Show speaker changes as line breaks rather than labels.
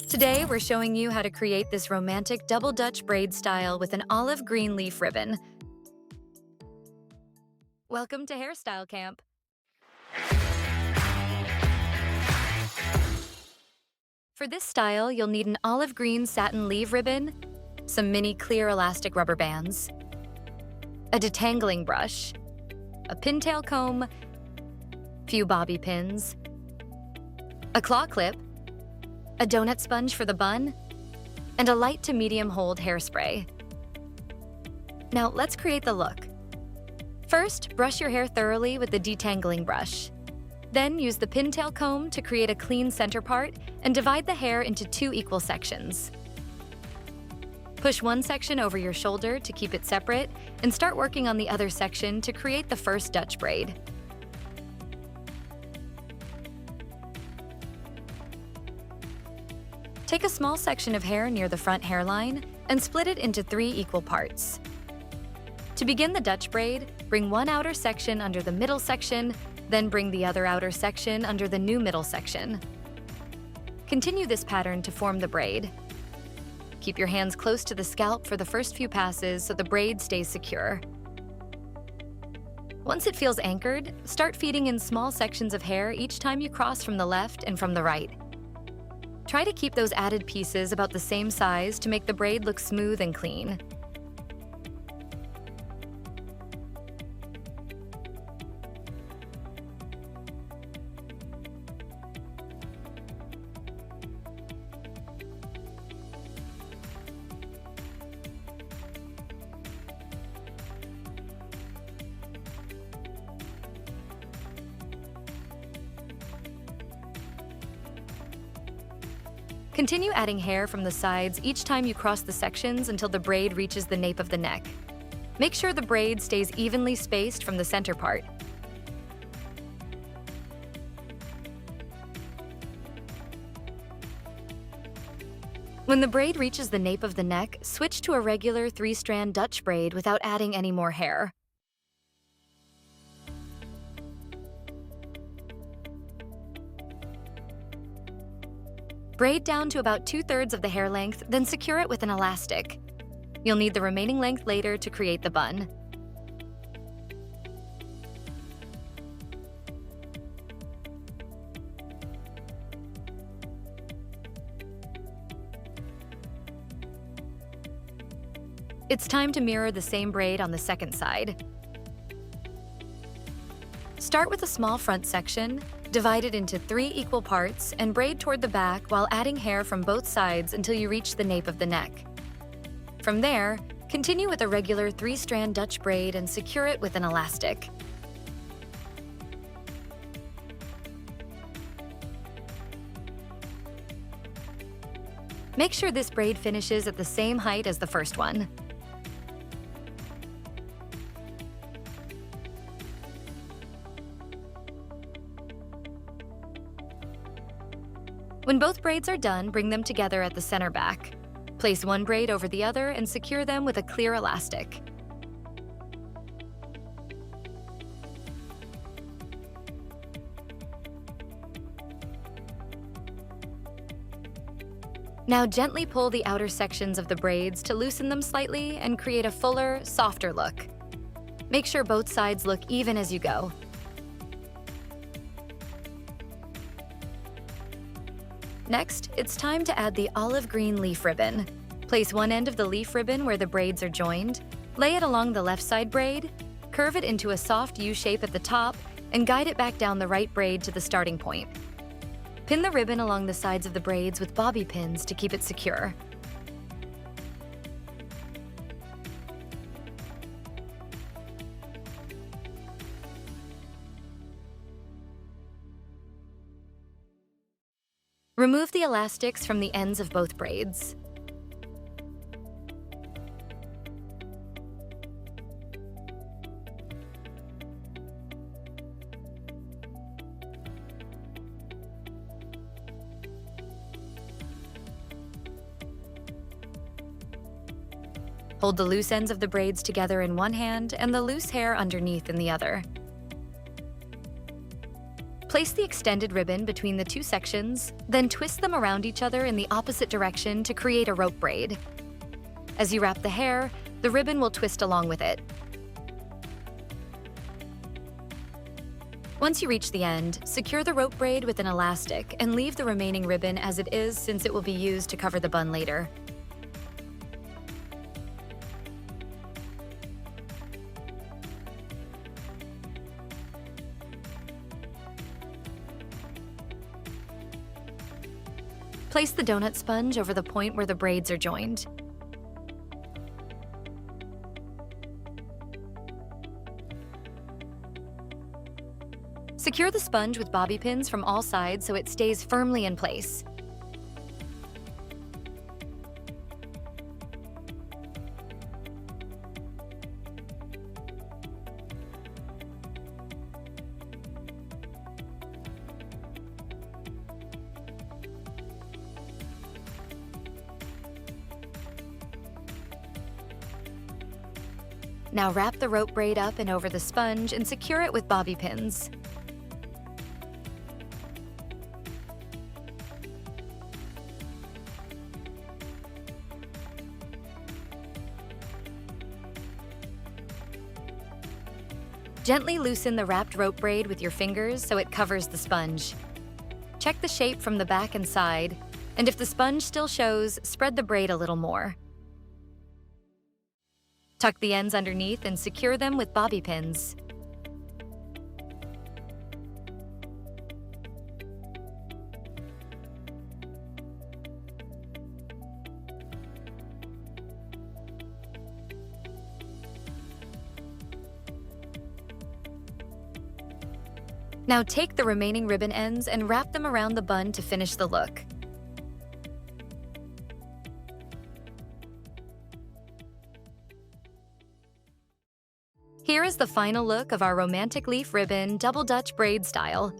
Today, we're showing you how to create this romantic double Dutch braid style with an olive green leaf ribbon. Welcome to Hairstyle Camp. For this style, you'll need an olive green satin leaf ribbon, some mini clear elastic rubber bands, a detangling brush, a pintail comb, few bobby pins, a claw clip, a donut sponge for the bun, and a light to medium hold hairspray. Now let's create the look. First, brush your hair thoroughly with the detangling brush. Then use the pintail comb to create a clean center part and divide the hair into 2 equal sections. Push one section over your shoulder to keep it separate and start working on the other section to create the first Dutch braid. Take a small section of hair near the front hairline and split it into 3 equal parts. To begin the Dutch braid, bring one outer section under the middle section, then bring the other outer section under the new middle section. Continue this pattern to form the braid. Keep your hands close to the scalp for the first few passes so the braid stays secure. Once it feels anchored, start feeding in small sections of hair each time you cross from the left and from the right. Try to keep those added pieces about the same size to make the braid look smooth and clean. Continue adding hair from the sides each time you cross the sections until the braid reaches the nape of the neck. Make sure the braid stays evenly spaced from the center part. When the braid reaches the nape of the neck, switch to a regular 3-strand Dutch braid without adding any more hair. Braid down to about 2/3 of the hair length, then secure it with an elastic. You'll need the remaining length later to create the bun. It's time to mirror the same braid on the second side. Start with a small front section, divide it into 3 equal parts, and braid toward the back while adding hair from both sides until you reach the nape of the neck. From there, continue with a regular 3-strand Dutch braid and secure it with an elastic. Make sure this braid finishes at the same height as the first one. When both braids are done, bring them together at the center back. Place one braid over the other and secure them with a clear elastic. Now gently pull the outer sections of the braids to loosen them slightly and create a fuller, softer look. Make sure both sides look even as you go. Next, it's time to add the olive green leaf ribbon. Place one end of the leaf ribbon where the braids are joined, lay it along the left side braid, curve it into a soft U shape at the top, and guide it back down the right braid to the starting point. Pin the ribbon along the sides of the braids with bobby pins to keep it secure. Remove the elastics from the ends of both braids. Hold the loose ends of the braids together in one hand and the loose hair underneath in the other. Place the extended ribbon between the two sections, then twist them around each other in the opposite direction to create a rope braid. As you wrap the hair, the ribbon will twist along with it. Once you reach the end, secure the rope braid with an elastic and leave the remaining ribbon as it is since it will be used to cover the bun later. Place the donut sponge over the point where the braids are joined. Secure the sponge with bobby pins from all sides so it stays firmly in place. Now wrap the rope braid up and over the sponge and secure it with bobby pins. Gently loosen the wrapped rope braid with your fingers so it covers the sponge. Check the shape from the back and side, and if the sponge still shows, spread the braid a little more. Tuck the ends underneath and secure them with bobby pins. Now take the remaining ribbon ends and wrap them around the bun to finish the look. Here is the final look of our romantic leaf ribbon double Dutch braid style.